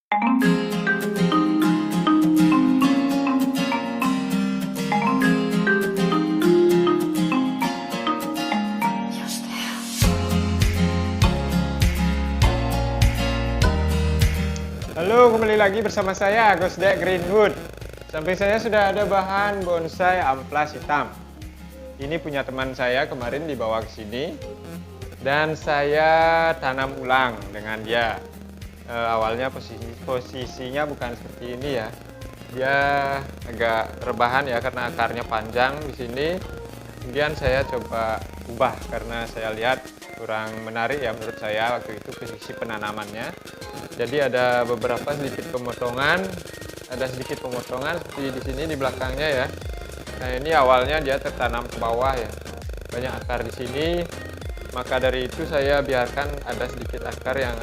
Halo, kembali lagi bersama saya Gosdek Greenwood. Samping saya sudah ada bahan bonsai amplas hitam. Ini punya teman saya kemarin dibawa ke sini dan saya tanam ulang dengan dia. Awalnya posisinya bukan seperti ini ya. Dia agak rebahan ya karena akarnya panjang di sini. Kemudian saya coba ubah karena saya lihat kurang menarik ya menurut saya waktu itu posisi penanamannya. Jadi ada beberapa sedikit pemotongan, seperti di sini di belakangnya ya. Nah ini awalnya dia tertanam ke bawah ya, banyak akar di sini. Maka dari itu saya biarkan ada sedikit akar yang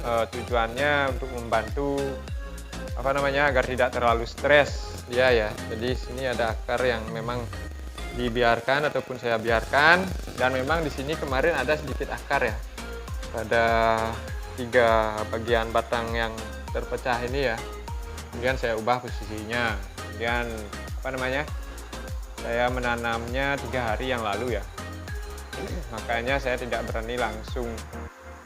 tujuannya untuk membantu agar tidak terlalu stres dia ya. Jadi sini ada akar yang memang dibiarkan ataupun saya biarkan, dan memang di sini kemarin ada sedikit akar ya pada 3 bagian batang yang terpecah ini ya. Kemudian saya ubah posisinya, kemudian saya menanamnya 3 hari yang lalu ya. Makanya saya tidak berani langsung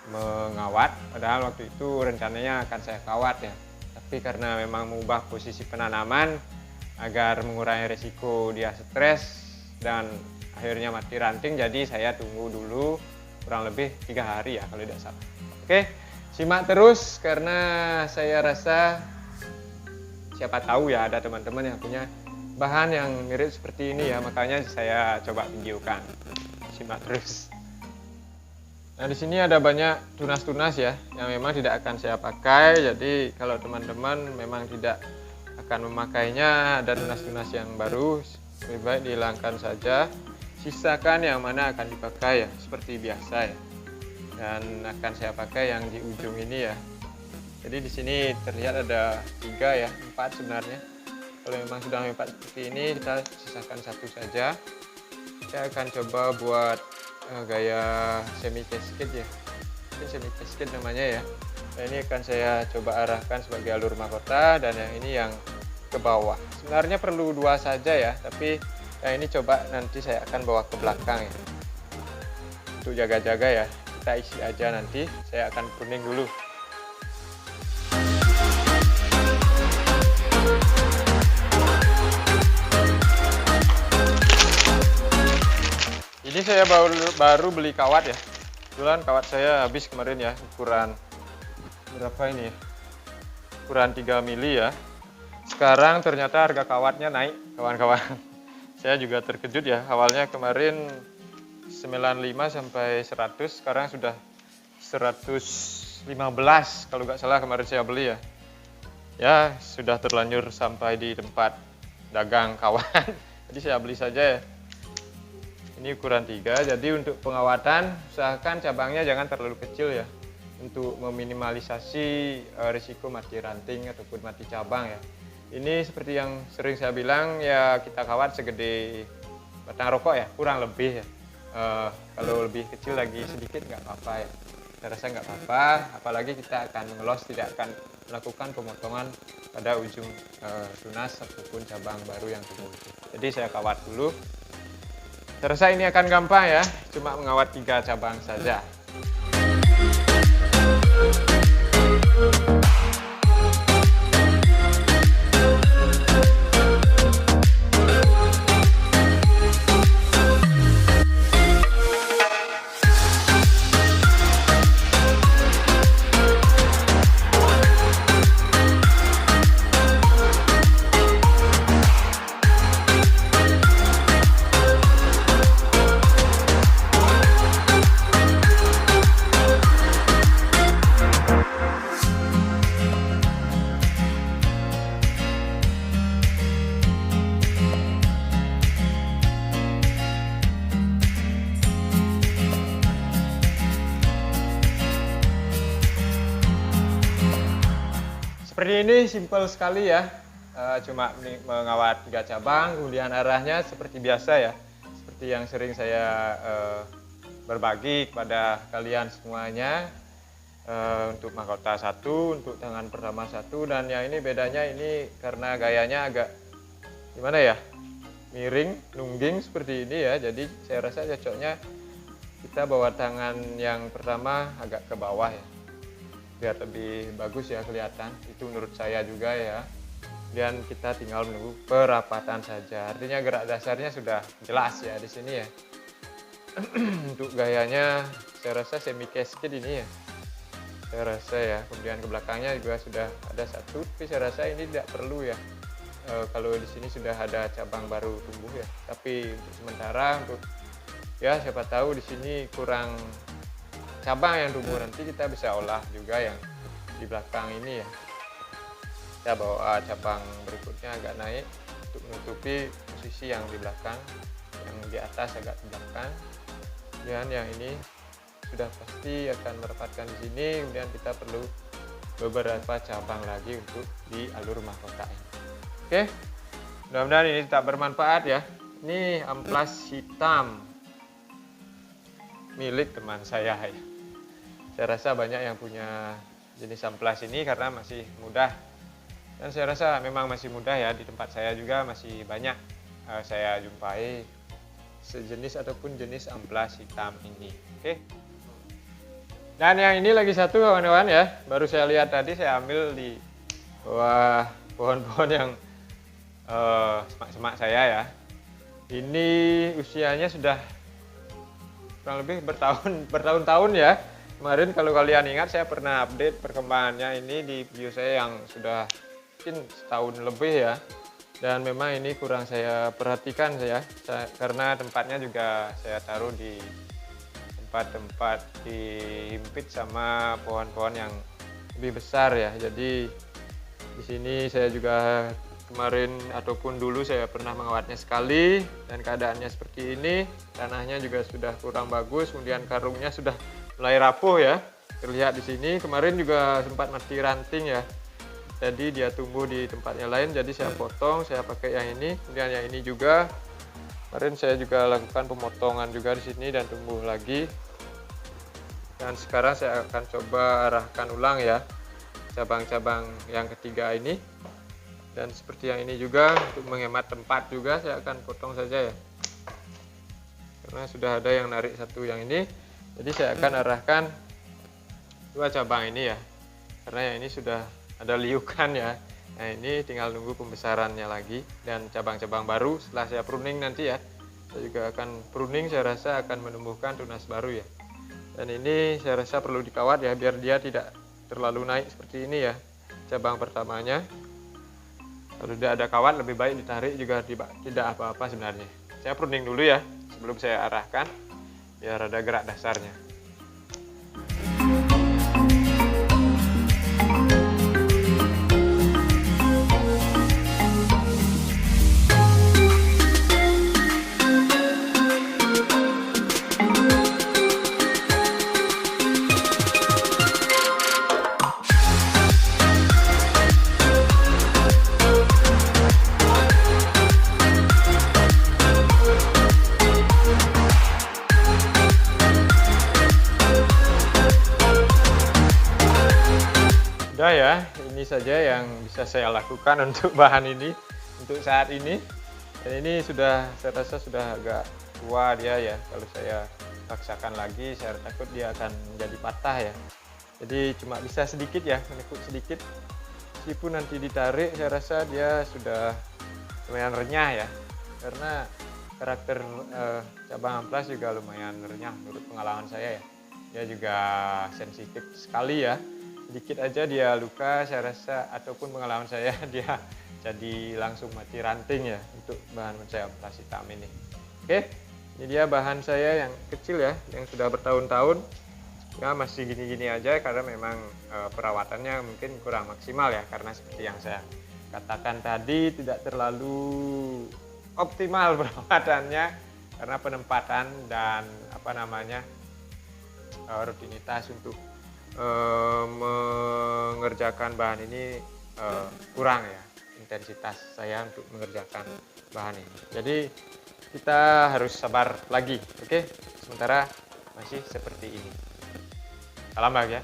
mengawat, padahal waktu itu rencananya akan saya kawat ya. Tapi karena memang mengubah posisi penanaman agar mengurangi resiko dia stres dan akhirnya mati ranting, jadi saya tunggu dulu kurang lebih 3 hari ya kalau tidak salah. Oke, simak terus karena saya rasa siapa tahu ya ada teman-teman yang punya bahan yang mirip seperti ini ya, makanya saya coba videokan. Simak terus. Nah di sini ada banyak tunas-tunas ya yang memang tidak akan saya pakai. Jadi kalau teman-teman memang tidak akan memakainya, ada tunas-tunas yang baru, lebih baik dihilangkan saja. Sisakan yang mana akan dipakai ya, seperti biasa ya. Dan akan saya pakai yang di ujung ini ya. Jadi di sini terlihat ada 3 ya, 4 sebenarnya. Kalau memang sudah 4 seperti ini, kita sisakan 1 saja. Saya akan coba buat gaya semi cascade ya, ini semi cascade namanya ya. Nah ini akan saya coba arahkan sebagai alur mahkota, dan yang ini yang ke bawah. Sebenarnya perlu 2 saja ya, tapi yang ini coba nanti saya akan bawa ke belakang ya, untuk jaga-jaga ya. Kita isi aja nanti, saya akan pruning dulu. Ini saya baru beli kawat ya. Kebetulan kawat saya habis kemarin ya, ukuran berapa ini ya? Ukuran 3 mili ya. Sekarang ternyata harga kawatnya naik, kawan-kawan. Saya juga terkejut ya. Awalnya kemarin 95 sampai 100, sekarang sudah 115 kalau nggak salah kemarin saya beli ya. Ya, sudah terlanjur sampai di tempat dagang kawan. Jadi saya beli saja ya. Ini ukuran 3, jadi untuk pengawatan usahakan cabangnya jangan terlalu kecil ya, untuk meminimalisasi risiko mati ranting ataupun mati cabang ya. Ini seperti yang sering saya bilang ya, kita kawat segede batang rokok ya, kurang lebih ya. Kalau lebih kecil lagi sedikit nggak apa-apa ya, saya rasa nggak apa-apa, apalagi kita akan mengelos, tidak akan melakukan pemotongan pada ujung tunas ataupun cabang baru yang tumbuh. Jadi saya kawat dulu. Saya rasa ini akan gampang ya, cuma mengawat 3 cabang saja. Seperti ini, simpel sekali ya, cuma mengawat 3 cabang, kemudian arahnya seperti biasa ya, seperti yang sering saya berbagi kepada kalian semuanya. untuk mahkota satu, untuk tangan pertama satu, dan yang ini bedanya ini karena gayanya agak gimana ya, miring, nungging seperti ini ya. Jadi saya rasa cocoknya kita bawa tangan yang pertama agak ke bawah ya, biar lebih bagus ya kelihatan. Itu menurut saya juga ya. Dan kita tinggal menunggu perapatan saja. Artinya gerak dasarnya sudah jelas ya di sini ya. Untuk gayanya saya rasa semi cascade ini ya. Saya rasa ya. Kemudian ke belakangnya juga sudah ada satu, tapi saya rasa ini tidak perlu ya. Kalau di sini sudah ada cabang baru tumbuh ya. Tapi untuk sementara, untuk ya siapa tahu di sini kurang cabang yang tumbuh, nanti kita bisa olah juga yang di belakang ini ya. Kita bawa cabang berikutnya agak naik untuk menutupi posisi yang di belakang, yang di atas agak ke belakang. Dan yang ini sudah pasti akan merapatkan di sini. Kemudian kita perlu beberapa cabang lagi untuk di alur mahkota ini. Oke, mudah-mudahan ini tetap bermanfaat ya. Ini amplas hitam milik teman saya ya. Saya rasa banyak yang punya jenis amplas ini karena masih mudah. Dan saya rasa memang masih mudah ya, di tempat saya juga masih banyak saya jumpai sejenis ataupun jenis amplas hitam ini. Oke. Dan yang ini lagi satu kawan-kawan ya, baru saya lihat tadi, saya ambil di bawah pohon-pohon yang semak-semak saya ya. Ini usianya sudah kurang lebih bertahun-tahun ya. Kemarin kalau kalian ingat saya pernah update perkembangannya ini di video saya yang sudah mungkin setahun lebih ya. Dan memang ini kurang saya perhatikan karena tempatnya juga saya taruh di tempat-tempat dihimpit sama pohon-pohon yang lebih besar ya. Jadi di sini saya juga kemarin ataupun dulu saya pernah mengawatnya sekali dan keadaannya seperti ini. Tanahnya juga sudah kurang bagus, kemudian karungnya sudah mulai rapuh ya. Terlihat di sini. Kemarin juga sempat mati ranting ya. Jadi dia tumbuh di tempatnya lain, jadi saya potong, saya pakai yang ini. Kemudian yang ini juga kemarin saya juga lakukan pemotongan juga di sini dan tumbuh lagi. Dan sekarang saya akan coba arahkan ulang ya cabang-cabang yang ketiga ini. Dan seperti yang ini juga, untuk menghemat tempat juga saya akan potong saja ya. Karena sudah ada yang narik satu yang ini, jadi saya akan arahkan dua cabang ini ya. Karena yang ini sudah ada liukan ya. Nah ini tinggal nunggu pembesarannya lagi dan cabang-cabang baru setelah saya pruning nanti ya. Saya juga akan pruning, saya rasa akan menumbuhkan tunas baru ya. Dan ini saya rasa perlu dikawat ya, biar dia tidak terlalu naik seperti ini ya cabang pertamanya. Kalau tidak ada kawat lebih baik ditarik juga tidak apa-apa sebenarnya. Saya pruning dulu ya sebelum saya arahkan biar ada gerak dasarnya. Udah ya, ini saja yang bisa saya lakukan untuk bahan ini untuk saat ini. Dan ini sudah, saya rasa sudah agak tua dia ya. Kalau saya paksakan lagi, saya takut dia akan menjadi patah ya. Jadi cuma bisa sedikit ya, menekuk sedikit. Meskipun nanti ditarik, saya rasa dia sudah lumayan renyah ya. Karena karakter cabang amplas juga lumayan renyah menurut pengalaman saya ya. Dia juga sensitif sekali ya. Sedikit aja dia luka, saya rasa, ataupun pengalaman saya dia jadi langsung mati ranting ya untuk bahan bonsai amplas hitam ini. Oke, ini dia bahan saya yang kecil ya, yang sudah bertahun-tahun. Ya masih gini-gini aja karena memang perawatannya mungkin kurang maksimal ya, karena seperti yang saya katakan tadi tidak terlalu optimal perawatannya karena penempatan dan rutinitas untuk mengerjakan bahan ini kurang ya, intensitas saya untuk mengerjakan bahan ini. Jadi kita harus sabar lagi, oke? Sementara masih seperti ini. Salam bahagia.